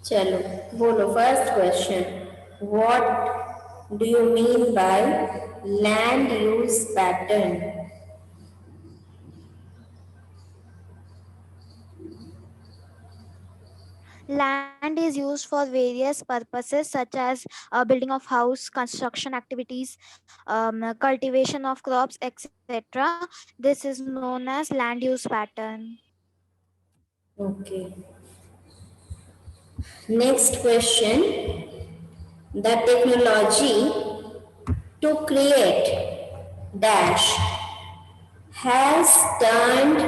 चलो बोलो first question. What do you mean by land use pattern? Land is used for various purposes such as building of house, construction activities, cultivation of crops, etc. This is known as land use pattern. Okay. Next question. The technology to create dash has turned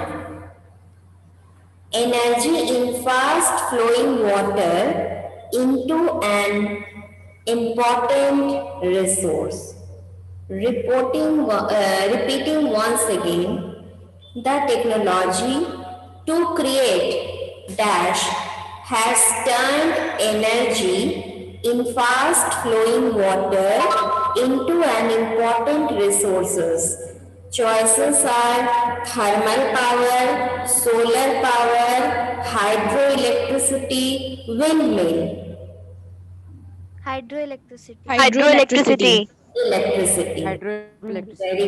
energy in fast flowing water into an important resource. Repeating once again, the technology to create dash has turned energy in fast flowing water into an important resources. Choices are thermal power, solar power, hydroelectricity, windmill. Hydroelectricity. Hydroelectricity. Electricity. Hydroelectricity. Very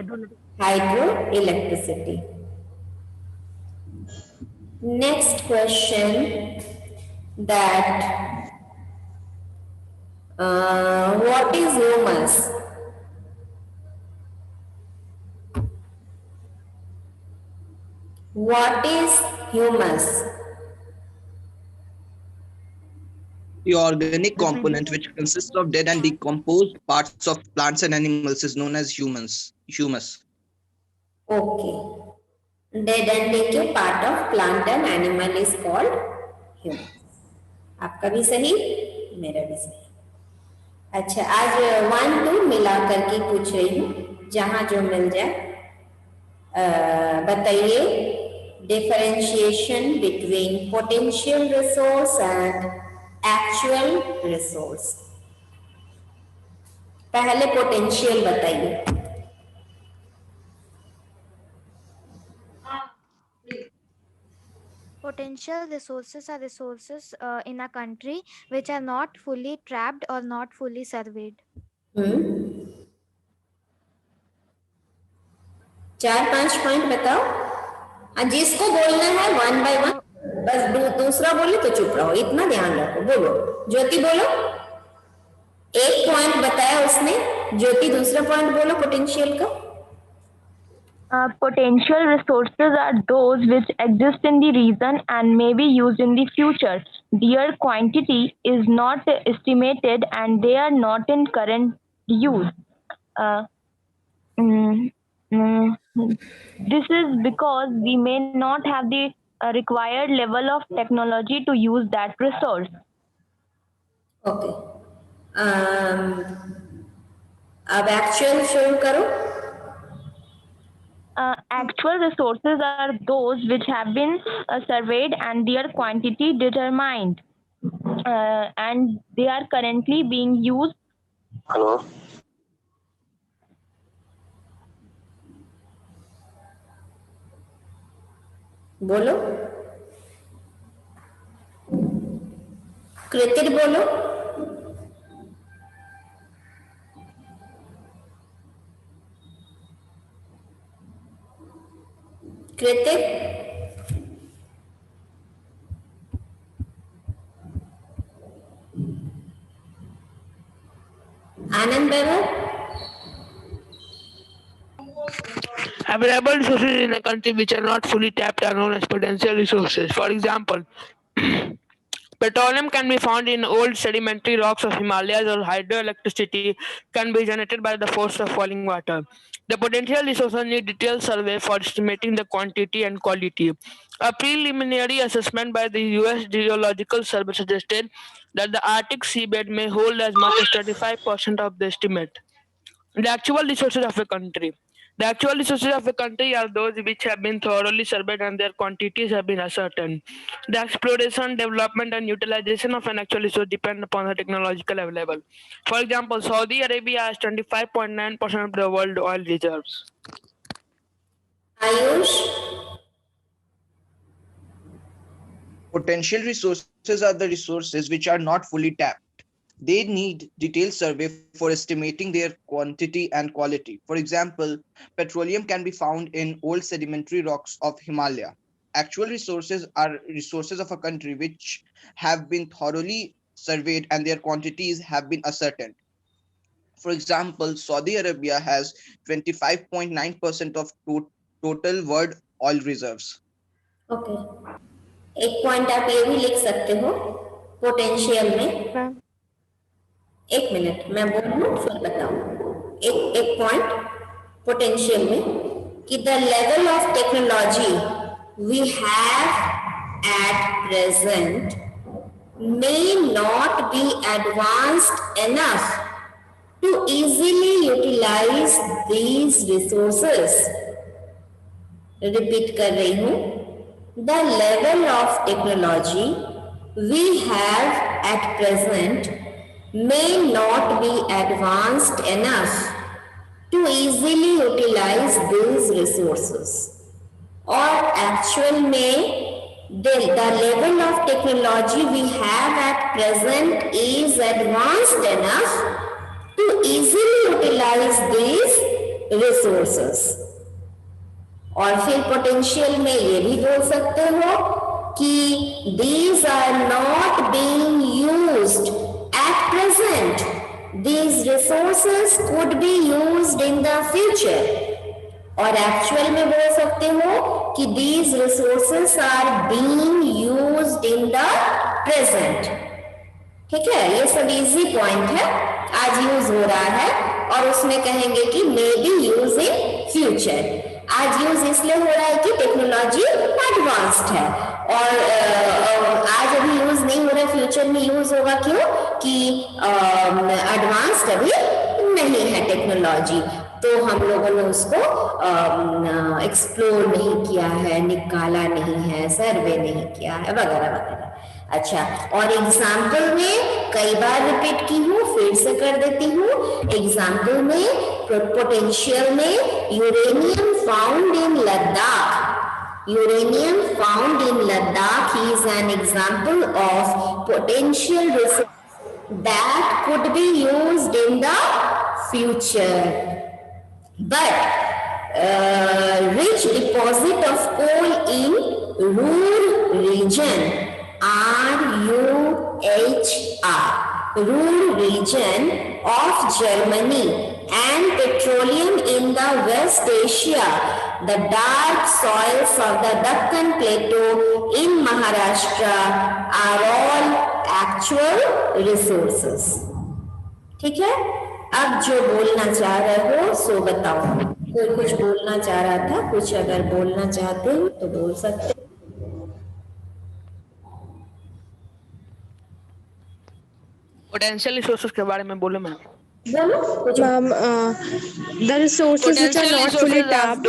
good. Hydroelectricity. Next question, that what is humus? What is humus? The organic component which consists of dead and decomposed parts of plants and animals is known as humus. Okay. Dead and decay part of plant and animal is called humus. आपका भी सही, मेरा भी सही. अच्छा, आज 1-2 मिला करके पूछ रही हूँ, जहां जो मिल जाए. बताइए differentiation between potential resource and actual resource. पहले पोटेंशियल बताइए. Potential resources are resources in a country which are not fully trapped or not fully surveyed. 4-5 point बताओ. जिसको बोलना है 1 by 1, बस दूसरा बोले तो चुप रहो, इतना ध्यान रखो. बोलो ज्योति, बोलो. एक पॉइंट बताया उसने, ज्योति दूसरा पॉइंट बोलो पोटेंशियल का. Potential resources are those which exist in the region and may be used in the future. Their quantity is not estimated and they are not in current use. This is because we may not have the required level of technology to use that resource. Okay. अब actual शुरू करो. Actual resources are those which have been surveyed and their quantity determined, and they are currently being used. Hello. बोलो. कृतिर बोलो. कृतिर. आनंद बैभव. Available resources in a country which are not fully tapped are known as potential resources. For example, petroleum can be found in old sedimentary rocks of Himalayas, or hydroelectricity can be generated by the force of falling water. The potential resources need detailed survey for estimating the quantity and quality. A preliminary assessment by the U.S. Geological Survey suggested that the Arctic seabed may hold as much as 25% of the estimate. The actual resources of a country. The actual resources of a country are those which have been thoroughly surveyed and their quantities have been ascertained. The exploration, development, and utilization of an actual resource depend upon the technological available. For example, Saudi Arabia has 25.9% of the world oil reserves. Ayush. Potential resources are the resources which are not fully tapped. They need detailed survey for estimating their quantity and quality. For example, petroleum can be found in old sedimentary rocks of Himalaya. Actual resources are resources of a country which have been thoroughly surveyed and their quantities have been ascertained. For example, Saudi Arabia has 25.9% of total world oil reserves. Okay, एक point आप ये भी लिख सकते हो potential में। Ma'am एक minute मैं बोलूँ फिर बताऊँ। एक पॉइंट पोटेंशियल में कि the level of technology we have at present may not be advanced enough to easily utilize these resources. Repeat कर रही हूँ, the level of technology we have at present may not be advanced enough to easily utilize these resources. और actual में the level of technology we have at present is advanced enough to easily utilize these resources. और फिर potential में ये भी बोल सकते हो कि these are not being used at present. These resources could be used in the future. और एक्चुअल में बोल सकते हो कि these resources are being used in the present. ठीक है, ये सब इजी पॉइंट है, आज यूज हो रहा है और उसमें कहेंगे कि may be use in future. आज यूज इसलिए हो रहा है कि टेक्नोलॉजी एडवांस्ड है और आज अभी यूज नहीं हो रहा, फ्यूचर में यूज होगा। क्यों कि एडवांस्ड अभी नहीं है टेक्नोलॉजी, तो हम लोगों ने उसको एक्सप्लोर नहीं किया है, निकाला नहीं है, सर्वे नहीं किया है, वगैरह वगैरह। अच्छा, और एग्जाम्पल में कई बार रिपीट की हूँ, फिर से कर देती हूँ। एग्जाम्पल में पोटेंशियल में uranium found in Ladakh, uranium found in Ladakh is an example of potential resource that could be used in the future. But rich deposit of coal in Ruhr region, Ruhr region of Germany, and petroleum in the West Asia, the dark soils of the Deccan Plateau in Maharashtra are all actual resources. ठीक है, अब जो बोलना चाह रहे हो सो बताओ। कोई कुछ बोलना चाह रहा था, कुछ अगर बोलना चाहते हो तो बोल सकते हो। पोटेंशियल रिसोर्सेज के बारे में बोलो मैम। बोलो कुछ। Ma'am, the resources which are not fully tapped.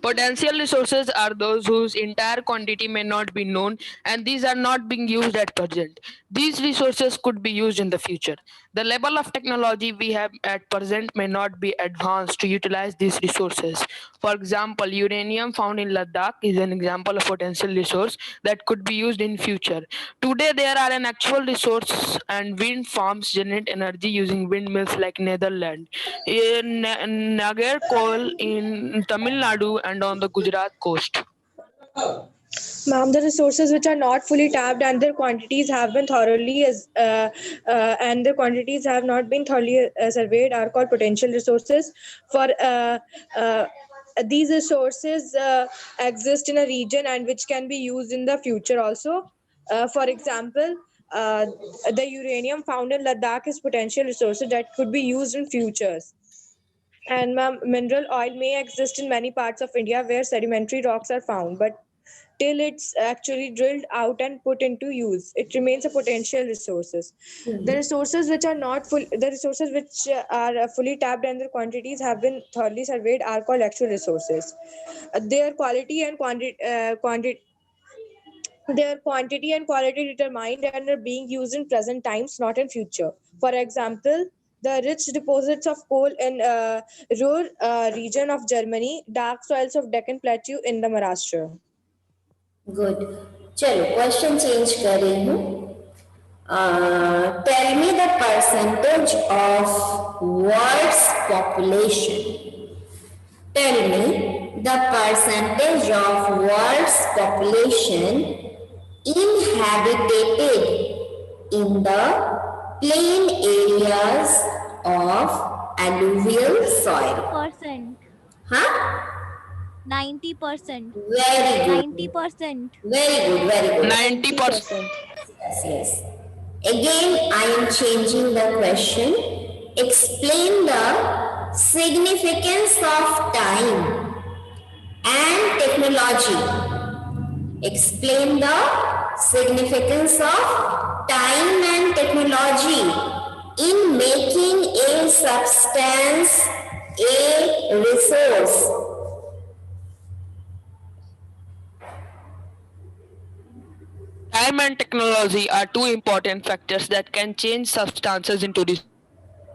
Potential resources are those whose entire quantity may not be known and these are not being used at present. These resources could be used in the future. The level of technology we have at present may not be advanced to utilize these resources. For example, uranium found in Ladakh is an example of potential resource that could be used in future. Today there are an actual resource and wind farms generate energy using windmills like Netherlands. In Nagar coal in Tamil Nadu and on the Gujarat coast. Ma'am, the resources which are not fully tapped and their quantities have been thoroughly and their quantities have not been thoroughly surveyed are called potential resources. For these resources exist in a region and which can be used in the future also. For example, the uranium found in Ladakh is potential resources that could be used in futures. And mineral oil may exist in many parts of India where sedimentary rocks are found, but till it's actually drilled out and put into use, it remains a potential resources. The resources which are not full, the resources which are fully tapped and their quantities have been thoroughly surveyed are called actual resources. Their quality and their quantity and quality determined and are being used in present times, not in future. For example, the rich deposits of coal in Ruhr region of Germany, dark soils of Deccan Plateau in the Maharashtra. Good, चलो question change कर रही हूँ. Tell me the percentage of world's population. Tell me the percentage of world's population inhabited in the plain areas of alluvial soil. percent, Huh? 90%, Very good. 90%. Very good. Very good. 90%. Yes, yes. Again, I am changing the question. Explain the significance of time and technology. Explain the significance of time and technology in making a substance a resource. Time and technology are two important factors that can change substances into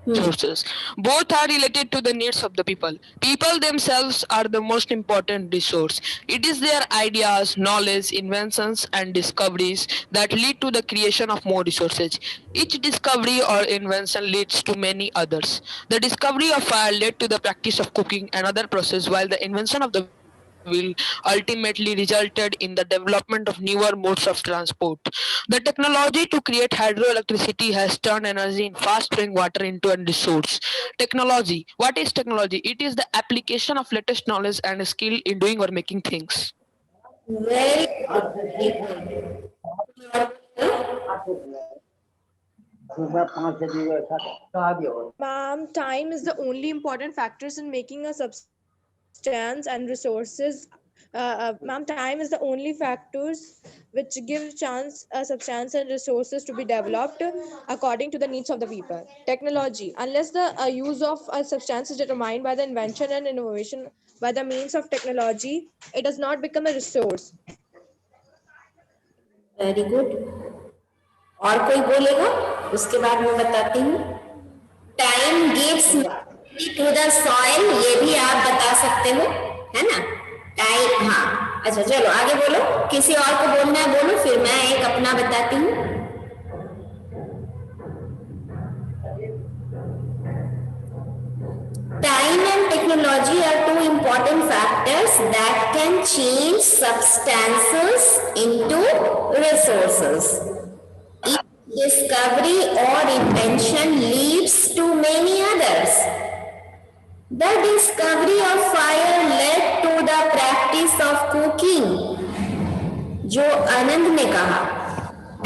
resources. Both are related to the needs of the people. People themselves are the most important resource. It is their ideas, knowledge, inventions, and discoveries that lead to the creation of more resources. Each discovery or invention leads to many others. The discovery of fire led to the practice of cooking and other process, while the invention of the wheel ultimately resulted in the development of newer modes of transport. The technology to create hydroelectricity has turned energy in fast-flowing water into a resource. Technology. What is technology? It is the application of latest knowledge and skill in doing or making things. Very good. Ma'am, time is the only important factors in making a substance and resources. Ma'am, time is the only factors which give chance a substance and resources to be developed according to the needs of the people. Technology, unless the use of a substance is determined by the invention and innovation by the means of technology, it does not become a resource. Very good. और कोई बोलेगा? उसके बाद मैं बताती हूँ. Time gives to the soil, ये भी आप बता सकते हो, है ना? टाइम, हाँ. अच्छा चलो आगे बोलो. किसी और को बोलना है बोलो, फिर मैं एक अपना बताती हूँ. Time and technology are two important factors that can change substances into resources. Each discovery or invention leads to many others. The discovery of fire led to the practice of cooking, जो आनंद ने कहा,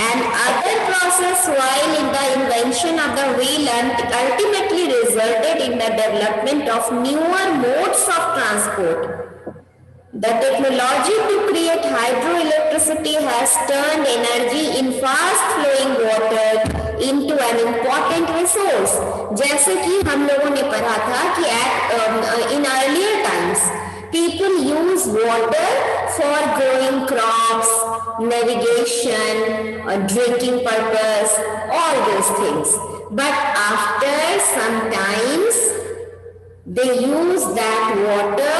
and other process, while in the invention of the wheel ultimately resulted in the development of newer modes of transport. The technology to create hydroelectricity has turned energy in fast flowing water into an important resource. जैसे कि हम लोगों ने पढ़ा था कि in earlier times people use water for growing crops, navigation, drinking purpose, all those things. But after some times, they use that water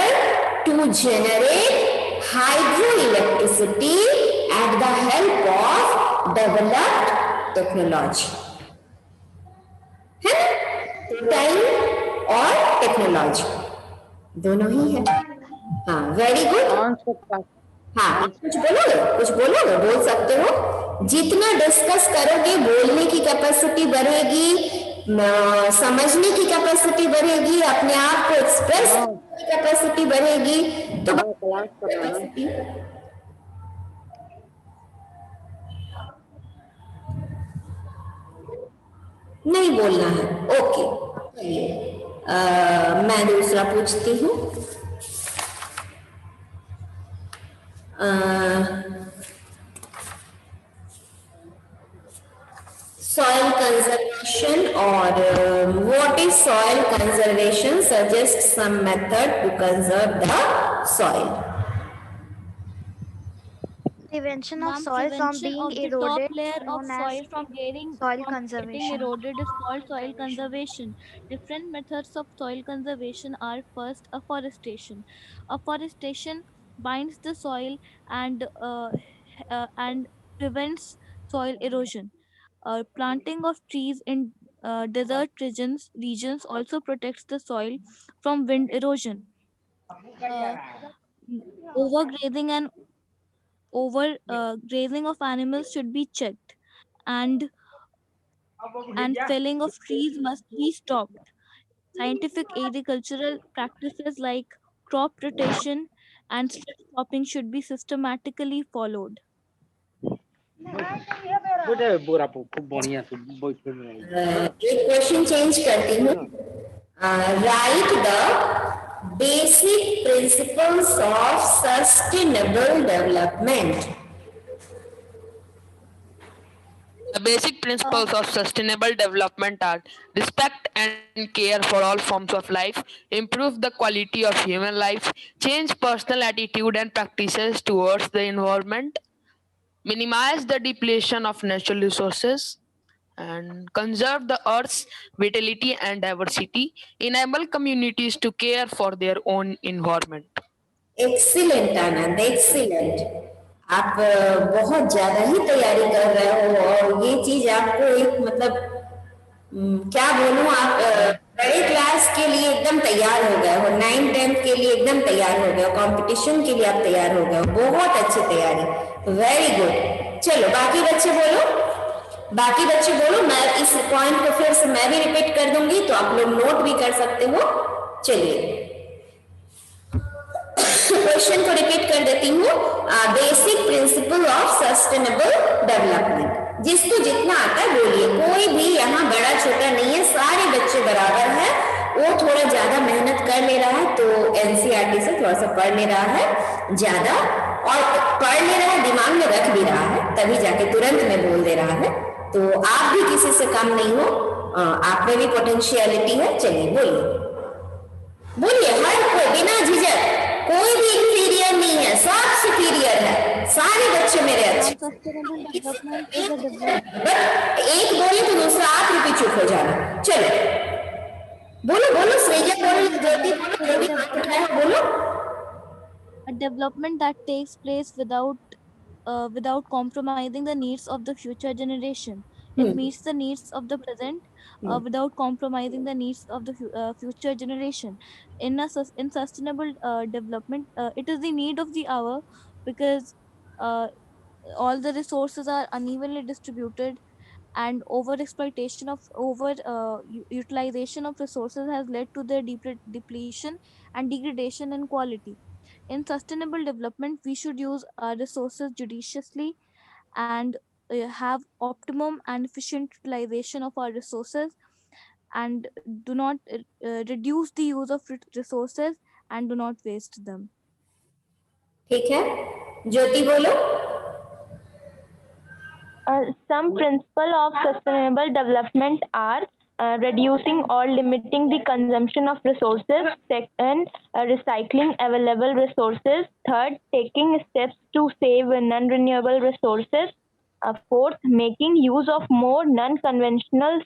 to generate hydroelectricity at the help of developed technology. है ना? Time और technology दोनों ही है. हाँ, very good. हाँ, कुछ बोलोगे, बोल सकते हो. जितना डिस्कस करोगे, बोलने की कैपेसिटी बढ़ेगी, समझने की कैपेसिटी बढ़ेगी, अपने आप को एक्सप्रेस करने की कैपेसिटी बढ़ेगी. तो नहीं बोलना है. ओके, मैं दूसरा पूछती हूँ. Soil conservation, or what is soil conservation? Suggest some method to conserve the soil. Prevention of Ma'am, soil from prevention being of the eroded top layer is of known as soil from getting soil conservation. eroded is called soil conservation. Different methods of soil conservation are: first, afforestation. Afforestation binds the soil and prevents soil erosion. Planting of trees in desert regions also protects the soil from wind erosion. Uh, Overgrazing and over grazing of animals should be checked, and felling of trees must be stopped. Scientific agricultural practices like crop rotation and strip cropping should be systematically followed. एक question change करती हूँ. Write the basic principles of sustainable development. The basic principles of sustainable development are respect and care for all forms of life, improve the quality of human life, change personal attitude and practices towards the environment, minimize the depletion of natural resources, and conserve the earth's vitality and diversity, enable communities to care for their own environment. Excellent Anand, excellent. आप बहुत ज्यादा ही तैयारी कर रहे हो और ये चीज आपको एक मतलब क्या बोलूं, आप बड़े क्लास के लिए एकदम तैयार हो गए हो, 9th-10th के लिए एकदम तैयार हो गए हो, कंपटीशन के लिए आप तैयार हो गए हो. बहुत अच्छी तैयारी, वेरी गुड. चलो बाकी बच्चे बोलो, बाकी बच्चे बोलो. मैं इस पॉइंट को फिर से मैं भी रिपीट कर दूंगी तो आप लोग नोट भी कर सकते हो. चलिए क्वेश्चन को रिपीट कर देती हूँ. Basic principle of sustainable development. जिसको जितना आता है बोलिए, कोई भी यहाँ बड़ा छोटा नहीं है, सारे बच्चे बराबर है. वो थोड़ा ज्यादा मेहनत कर ले रहा है तो एनसीईआरटी से थोड़ा सा पढ़ ले रहा है ज्यादा, और पढ़ ले रहा है, दिमाग में रख भी रहा है, तभी जाके तुरंत में बोल दे रहा है. तो आप भी किसी से कम नहीं हो, आप में भी पोटेंशियलिटी है. चलिए बोलिए, बोलिए, हर कोई बिना झिझक, कोई भी इंफीरियर नहीं है, सब सुपीरियर है. सारे बच्चे मेरे अच्छे. Sustainable development is a development. But एक बोले तो दूसरा आप भी चुप हो जाना. चलो बोलो बोलो, श्रेया बोलो, ज्योति बोलो, जो भी हाथ उठाया है बोलो. A development that takes place without compromising the needs of the future generation. It meets the needs of the present without compromising the needs of the future generation. In sustainable development, it is the need of the hour, because all the resources are unevenly distributed, and utilization of resources has led to their depletion and degradation in quality. In sustainable development, we should use our resources judiciously and have optimum and efficient utilization of our resources, and do not reduce the use of resources and do not waste them. ठीक है, ज्योति बोलो. Some principles of sustainable development are reducing or limiting the consumption of resources. Second, recycling available resources. Third, taking steps to save non-renewable resources. Fourth, making use of more non-conventional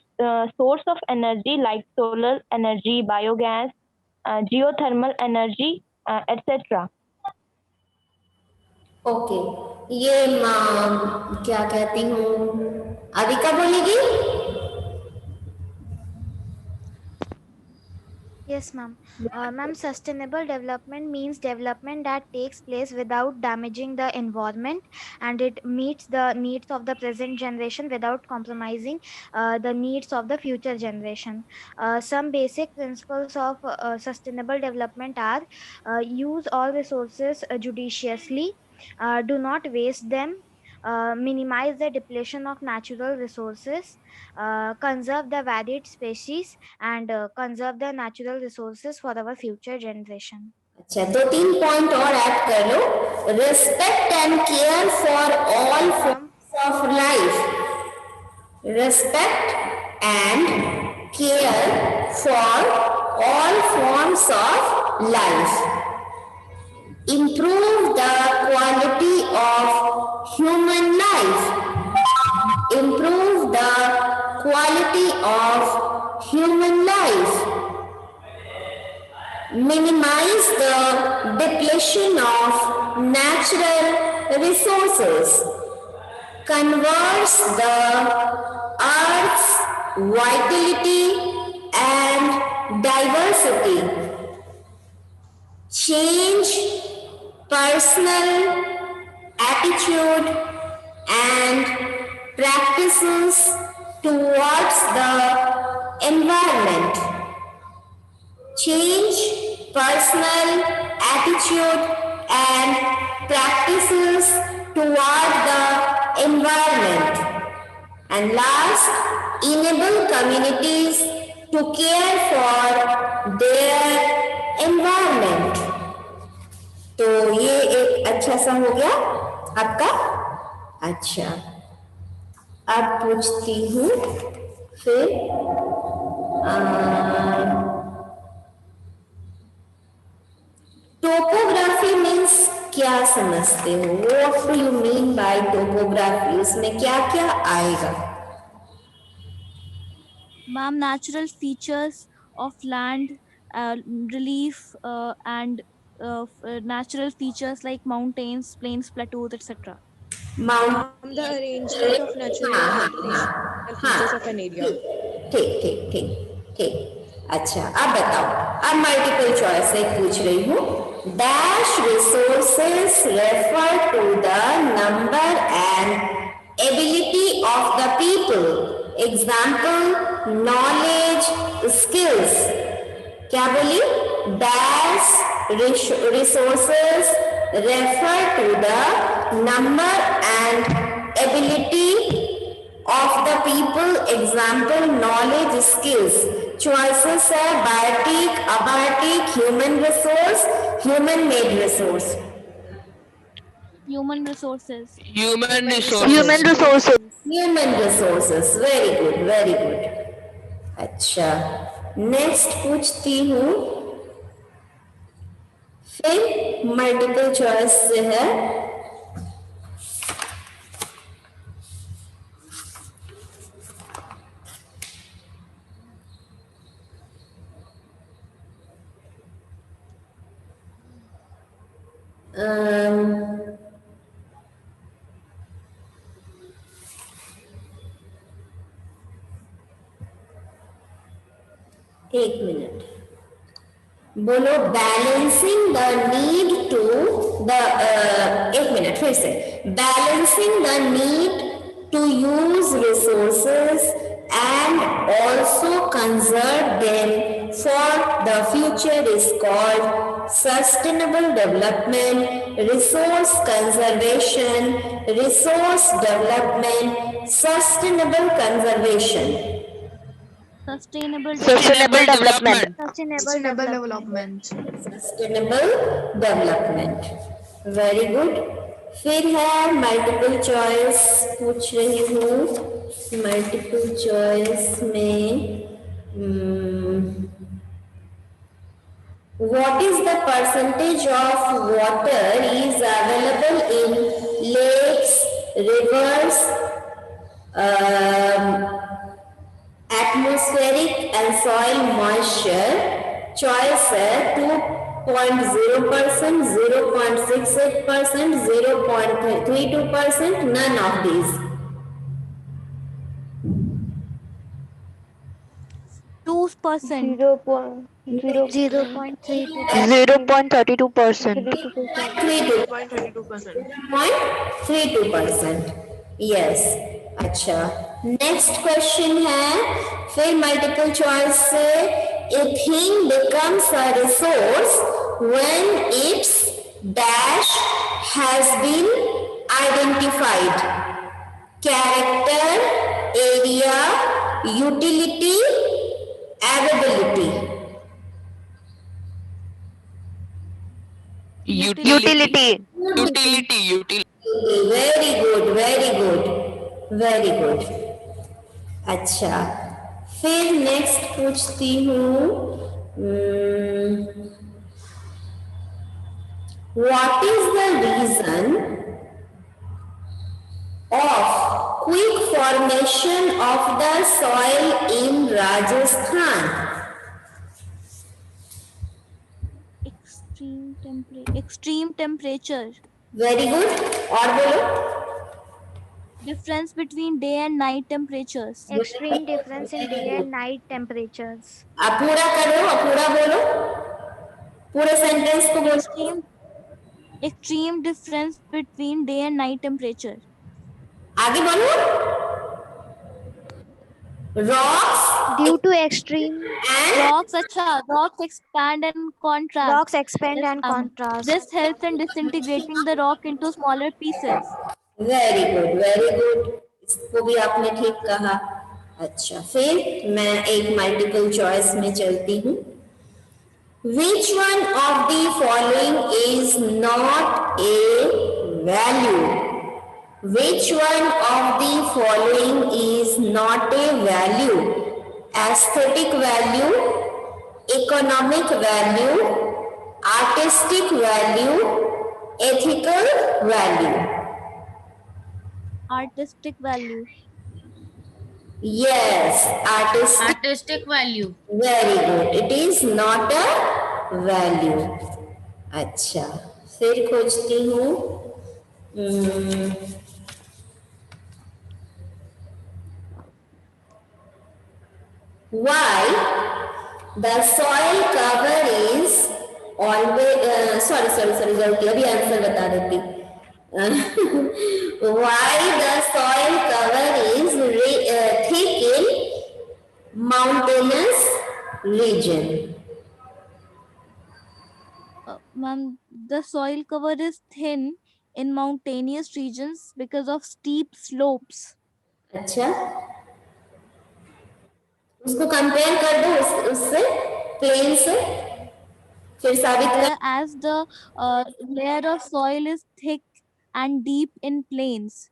source of energy like solar energy, biogas, geothermal energy, etc. Okay, ये क्या कहती हूँ, अविका बोलेगी. Yes, ma'am. Ma'am, sustainable development means development that takes place without damaging the environment, and it meets the needs of the present generation without compromising the needs of the future generation. Some basic principles of sustainable development are use all resources judiciously, do not waste them, minimize the depletion of natural resources, conserve the varied species, and conserve the natural resources for our future generation. अच्छा, 2-3 point और add कर लो. Respect and care for all forms of life. Respect and care for all forms of life. Improve the quality of human life. Improve the quality of human life. minimize the depletion of natural resources, conserves the earth's vitality and diversity, change personal attitude and practices towards the environment. Change personal attitude and practices toward the environment. And last, enable communities to care for their environment. तो ये एक अच्छा सा हो गया आपका। अच्छा, अब पूछती हूँ फिर टोपोग्राफी मीन्स क्या समझते हो? What do you mean by topography? उसमें क्या क्या आएगा? Ma'am, natural features of land, relief, and natural features like mountains, plains, plateaus, etc. Mount The arrangement of natural features of an area. ठीक ठीक ठीक ठीक। अच्छा, अब बताओ, अब मल्टीपल चॉइस से पूछ रही हूँ। Dash resources refer to the number and ability of the people, example knowledge skills. क्या बोली? Dash resources refer to the number and ability of the people, example knowledge skills. Choices है biotic, abiotic, human resource, human made resource. Human resources. Human resources. Human resources. Human resources. Very good, very good. अच्छा, next पूछती हूँ, फिर multiple choice से है। एक minute बोलो। Balancing the need to the, एक मिनट फिर से। Balancing the need to use resources and also conserve them for the future is called sustainable development, resource conservation, resource development, sustainable conservation. Sustainable development. Sustainable development. Very good. फिर है multiple choice पूछ रही हूँ। Multiple choice में what is the percentage of water is available in lakes, rivers, atmospheric and soil moisture? Choice है 2.0%, 0.68%, 0.32%, none of these. 2%. 0.32%. 0.32%. Yes. अच्छा, next question है फिर मल्टीपल चॉइस से। A thing becomes a resource when its dash has been identified. Character, area, utility, availability. Utility. Very good, very good, very good. अच्छा, फिर next पूछती हूँ, what is the reason of quick formation of the soil in Rajasthan? extreme temperature, very good, और बोलो। difference between day and night temperatures, Extreme difference in day and night temperatures. आप पूरा करो, आप पूरा बोलो, पूरे सेंटेंस को बोलो। extreme difference between day and night temperature, आगे बोलो। Rocks Due to extreme, and rocks expand and contract. rocks expand Yes, and ma'am. contrast. This helps in disintegrating the rock into smaller pieces. Very good, very good, इसको भी आपने ठीक कहा। अच्छा, फिर मैं एक मल्टीपल चॉइस में चलती हूँ। Which one of the following is not a value? Which one of the following is not a value? Aesthetic value, economic value, artistic value, ethical value. Artistic value. Yes, artistic value. very good. It is not a value. अच्छा, फिर खोजती हूँ। Why the soil cover is always sorry गलती, अभी answer बता देती। Why the soil cover is thick in mountainous region? Ma'am, the soil cover is thin in mountainous regions because of steep slopes. अच्छा, उसको compare कर दो उससे, plane से, फिर साबित कर। As the layer of soil is thick and deep in plains,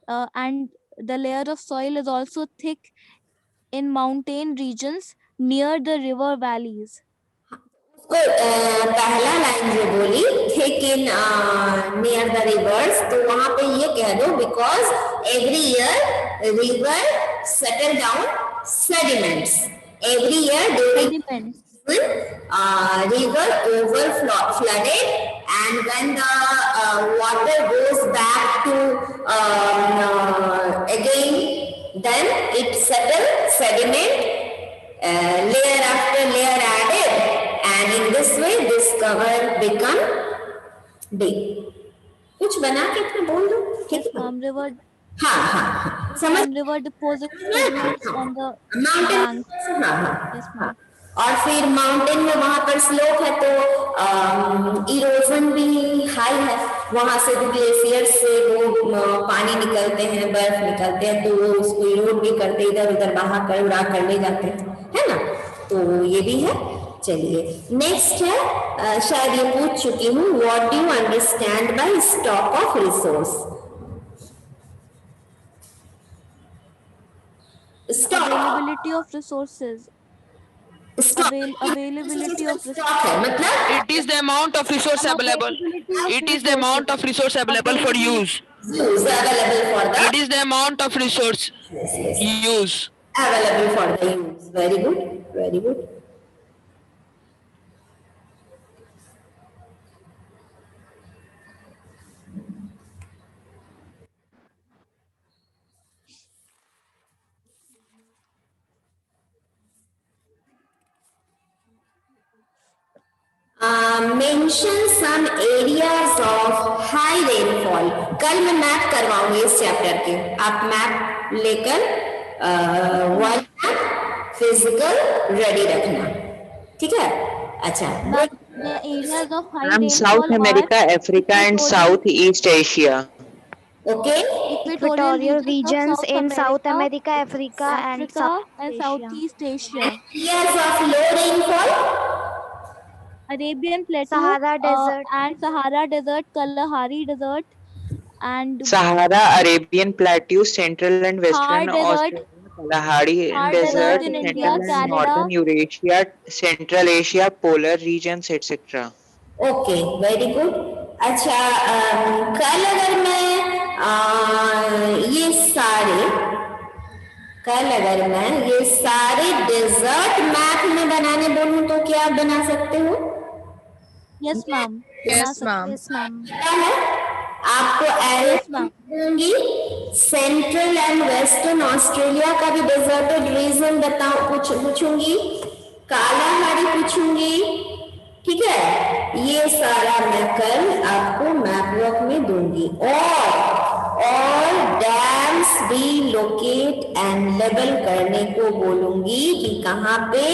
and the layer of soil is also thick in mountain regions near the river valleys. पहला लाइन जो बोली thick in near the reverse, तो वहां पे ये कह दो because every year river settle down sediments, every year during river over flooded, and when the water goes back to again, then it settle sediment, layer after layer added, and in this way this cover become deep. कुछ बना के अपने बोल दो, ठीक है? River. हाँ समझ। River deposits sediments on the mountain, banks. हाँ Yes, ma'am. और फिर माउंटेन में वहां पर स्लोप है तो इरोजन भी हाई है, वहां से जो ग्लेशियर से वो पानी निकलते हैं, बर्फ निकलते हैं, तो वो उसको इरोड भी करते, इधर उधर बहा कर उड़ा कर ले जाते हैं, है ना? तो ये भी है। चलिए नेक्स्ट है, शायद ये पूछ चुकी हूँ, what do you understand by stock of resource? Availability of resources. Availability of resources. It is the amount of resource available. It is the amount of resource available for use. Available for the. It is the amount of resource use. Available for the use. Very good. Very good. Mention some areas of high rainfall. कल मैं map करवाऊंगी इस chapter के, आप map लेकर world map physical ready रखना, ठीक है? अच्छा, The areas of high From rainfall South America, are Africa, and Southeast Asia. okay. Equatorial of regions in South America, Africa, and and South Southeast Asia. Areas of low rainfall. Arabian Plateau, Sahara Desert. and Sahara Desert, Kalahari Desert, and Sahara, Arabian Plateau, Central and Western Thar Desert, Australia, Kalahari Thar Desert, Desert in India, Central and Canada. Northern Eurasia, Central Asia, polar regions, etc. Okay, very good. अच्छा, कल अगर मैं ये सारे desert map में बनाने बोलूं तो क्या आप बना सकते हो? yes, ma'am. बना सकते। Yes, ma'am. क्या है? आपको एरिया Yes, ma'am. दूंगी, सेंट्रल एंड वेस्टर्न ऑस्ट्रेलिया का भी डेजर्टेड रीजन बताओ, पूछूंगी, कालाहारी पूछूंगी, ठीक है। ये सारा मैं कल आपको मैप वर्क में दूंगी। और डैम्स भी लोकेट एंड लेवल करने को बोलूंगी कि कहाँ पे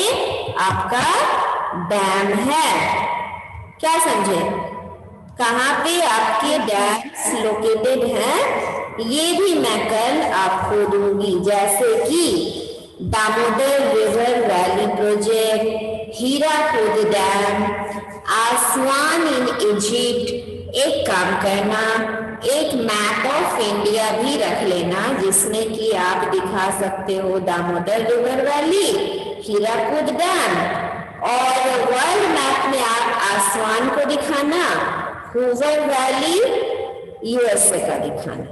आपका डैम है। क्या समझे? कहाँ पे आपके डैम्स लोकेटेड हैं, ये भी मैं कल आपको दूंगी। जैसे कि Damodar river valley project, Hirakud dam, आसवान in Egypt. एक काम करना, एक मैप ऑफ इंडिया भी रख लेना जिसमें कि आप दिखा सकते हो Damodar river valley, Hirakud dam, और वर्ल्ड मैप में आप आसवान को दिखाना, हूवर वैली यूएसए का दिखाना,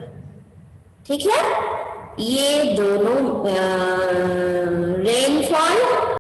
ठीक है। ये दोनों